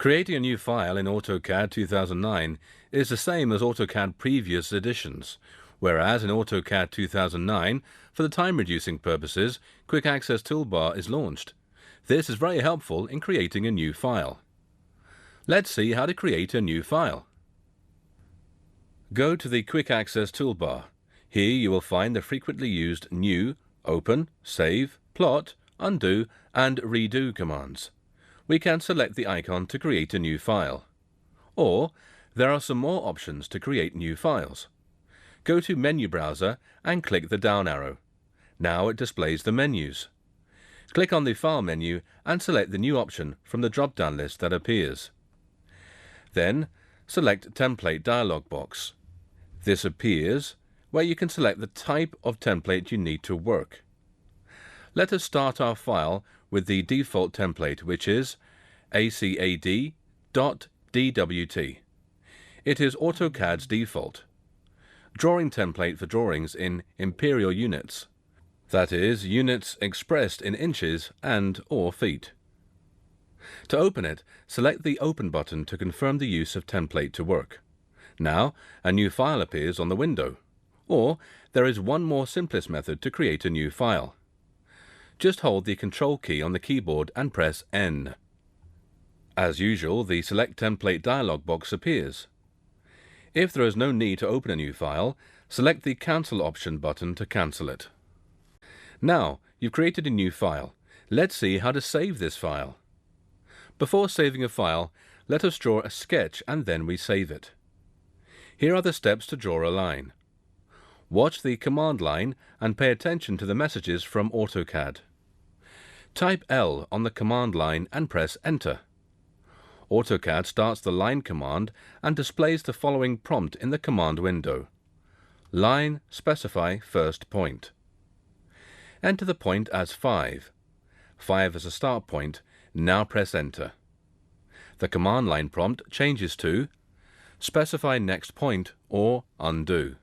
Creating a new file in AutoCAD 2009 is the same as AutoCAD previous editions, whereas in AutoCAD 2009, for the time-reducing purposes, Quick Access Toolbar is launched. This is very helpful in creating a new file. Let's see how to create a new file. Go to the Quick Access Toolbar. Here you will find the frequently used New, Open, Save, Plot, Undo, and Redo commands. We can select the icon to create a new file. Or, there are some more options to create new files. Go to Menu Browser and click the down arrow. Now it displays the menus. Click on the File menu and select the new option from the drop-down list that appears. Then, select Template dialog box. This appears where you can select the type of template you need to work. Let us start our file with the default template, which is ACAD.DWT. It is AutoCAD's default drawing template for drawings in imperial units, that is, units expressed in inches and/or feet. To open it, select the Open button to confirm the use of template to work. Now, a new file appears on the window. Or, there is one more simplest method to create a new file. Just hold the Control key on the keyboard and press N. As usual, the Select Template dialog box appears. If there is no need to open a new file, select the Cancel option button to cancel it. Now, you've created a new file. Let's see how to save this file. Before saving a file, let us draw a sketch and then we save it. Here are the steps to draw a line. Watch the command line and pay attention to the messages from AutoCAD. Type L on the command line and press Enter. AutoCAD starts the line command and displays the following prompt in the command window. Line specify first point. Enter the point as 5. 5 as a start point. Now press Enter. The command line prompt changes to specify next point or undo.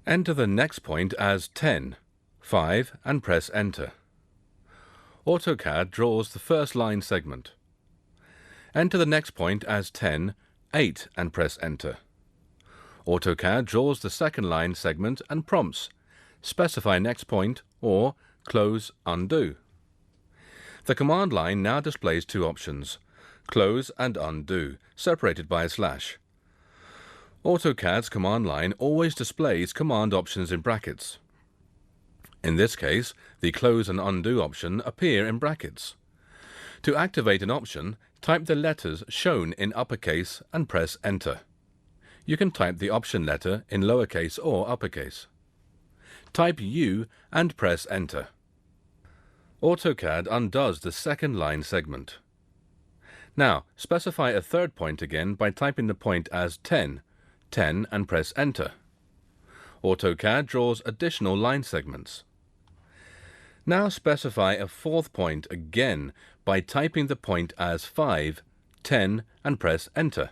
Enter the next point as 10, 5 and press Enter. AutoCAD draws the first line segment. Enter the next point as 10, 8 and press Enter. AutoCAD draws the second line segment and prompts specify next point or close undo. The command line now displays two options, close and undo, separated by a slash. AutoCAD's command line always displays command options in brackets. In this case, the close and undo option appear in brackets. To activate an option, type the letters shown in uppercase and press Enter. You can type the option letter in lowercase or uppercase. Type U and press Enter. AutoCAD undoes the second line segment. Now, specify a third point again by typing the point as 10, 10 and press Enter. AutoCAD draws additional line segments. Now specify a fourth point again by typing the point as 5, 10 and press Enter.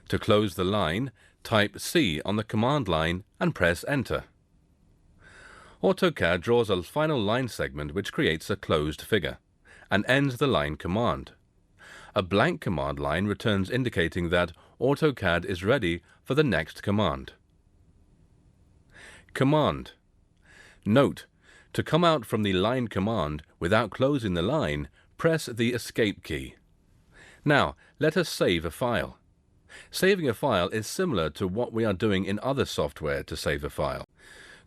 To close the line, type C on the command line and press Enter. AutoCAD draws a final line segment which creates a closed figure and ends the line command. A blank command line returns indicating that AutoCAD is ready for the next command. Command. Note, to come out from the line command without closing the line, press the Escape key. Now, let us save a file. Saving a file is similar to what we are doing in other software to save a file.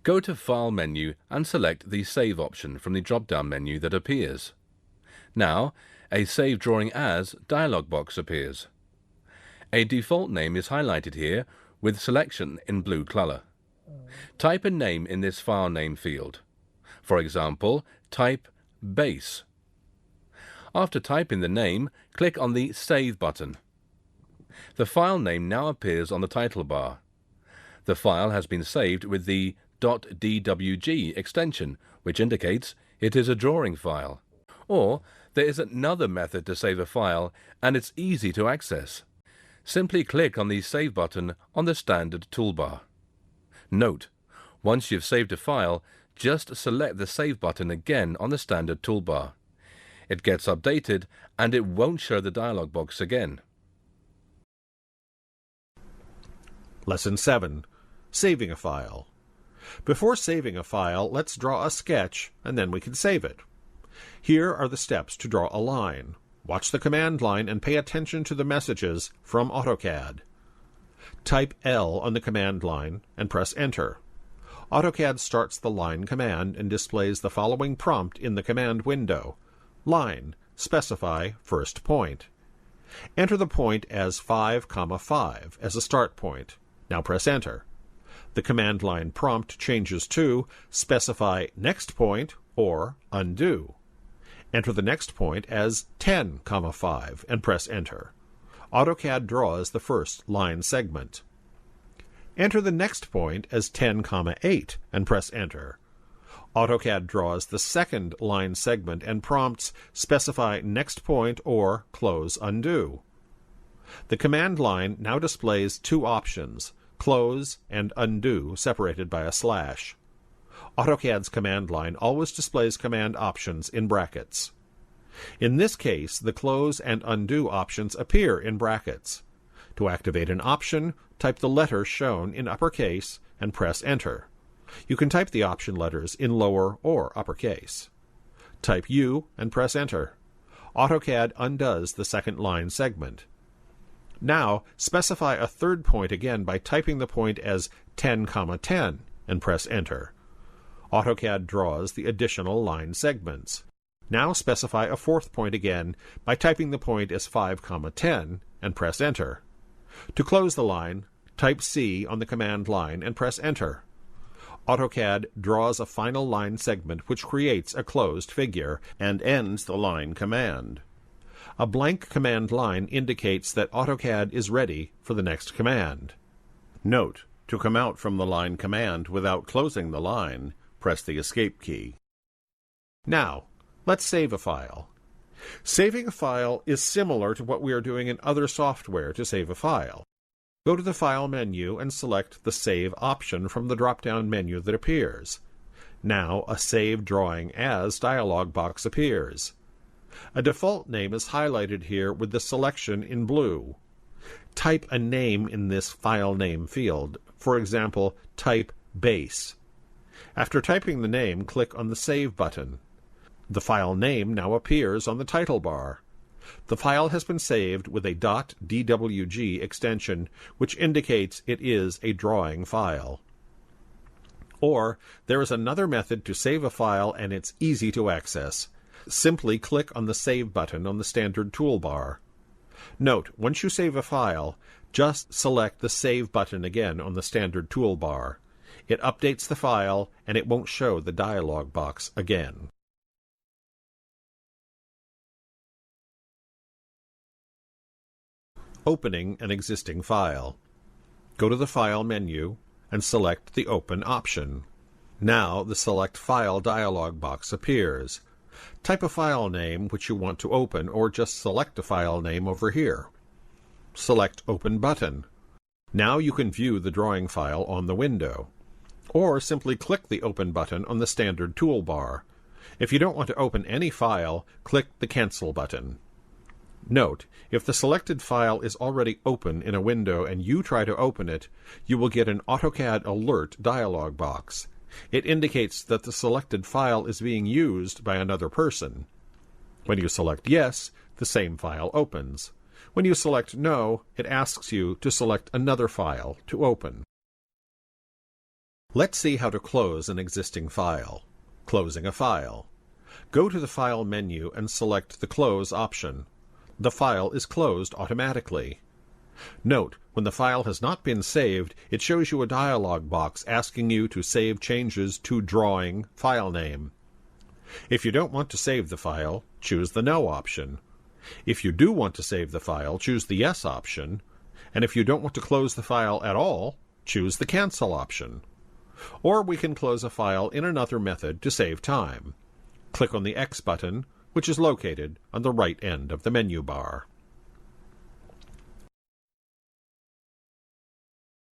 Go to File menu and select the Save option from the drop-down menu that appears. Now, a Save Drawing As dialog box appears. A default name is highlighted here with selection in blue color. Type a name in this file name field. For example, type Base. After typing the name, click on the Save button. The file name now appears on the title bar. The file has been saved with the .dwg extension, which indicates it is a drawing file. Or, there is another method to save a file, and it's easy to access. Simply click on the Save button on the standard toolbar. Note, once you've saved a file, just select the Save button again on the standard toolbar. It gets updated and it won't show the dialog box again. Lesson 7. Saving a file. Before saving a file, let's draw a sketch, and then we can save it. Here are the steps to draw a line. Watch the command line and pay attention to the messages from AutoCAD. Type L on the command line and press Enter. AutoCAD starts the line command and displays the following prompt in the command window. Line. Specify first point. Enter the point as 5, 5 as a start point. Now press Enter. The command line prompt changes to Specify next point or Undo. Enter the next point as 10, 5 and press Enter. AutoCAD draws the first line segment. Enter the next point as 10, 8 and press Enter. AutoCAD draws the second line segment and prompts Specify next point or Close Undo. The command line now displays two options, Close and Undo, separated by a slash. AutoCAD's command line always displays command options in brackets. In this case, the Close and Undo options appear in brackets. To activate an option, type the letter shown in uppercase and press Enter. You can type the option letters in lower or uppercase. Type U and press Enter. AutoCAD undoes the second line segment. Now, specify a third point again by typing the point as 10, 10 and press Enter. AutoCAD draws the additional line segments. Now specify a fourth point again by typing the point as 5, 10 and press Enter. To close the line, type C on the command line and press Enter. AutoCAD draws a final line segment which creates a closed figure and ends the line command. A blank command line indicates that AutoCAD is ready for the next command. Note: to come out from the line command without closing the line, press the Escape key. Now, let's save a file. Saving a file is similar to what we are doing in other software to save a file. Go to the File menu and select the Save option from the drop-down menu that appears. Now, a Save Drawing As dialog box appears. A default name is highlighted here with the selection in blue. Type a name in this file name field. For example, type Base. After typing the name, click on the Save button. The file name now appears on the title bar. The file has been saved with a .dwg extension, which indicates it is a drawing file. Or, there is another method to save a file and it's easy to access. Simply click on the Save button on the standard toolbar. Note, once you save a file, just select the Save button again on the standard toolbar. It updates the file, and it won't show the dialog box again. Opening an existing file. Go to the File menu and select the Open option. Now the Select File dialog box appears. Type a file name which you want to open, or just select a file name over here. Select Open button. Now you can view the drawing file on the window. Or simply click the Open button on the standard toolbar. If you don't want to open any file, click the Cancel button. Note, if the selected file is already open in a window and you try to open it, you will get an AutoCAD Alert dialog box. It indicates that the selected file is being used by another person. When you select Yes, the same file opens. When you select No, it asks you to select another file to open. Let's see how to close an existing file. Closing a file. Go to the File menu and select the Close option. The file is closed automatically. Note, when the file has not been saved, it shows you a dialog box asking you to save changes to Drawing file name. If you don't want to save the file, choose the No option. If you do want to save the file, choose the Yes option. And if you don't want to close the file at all, choose the Cancel option. Or we can close a file in another method to save time. Click on the X button, which is located on the right end of the menu bar.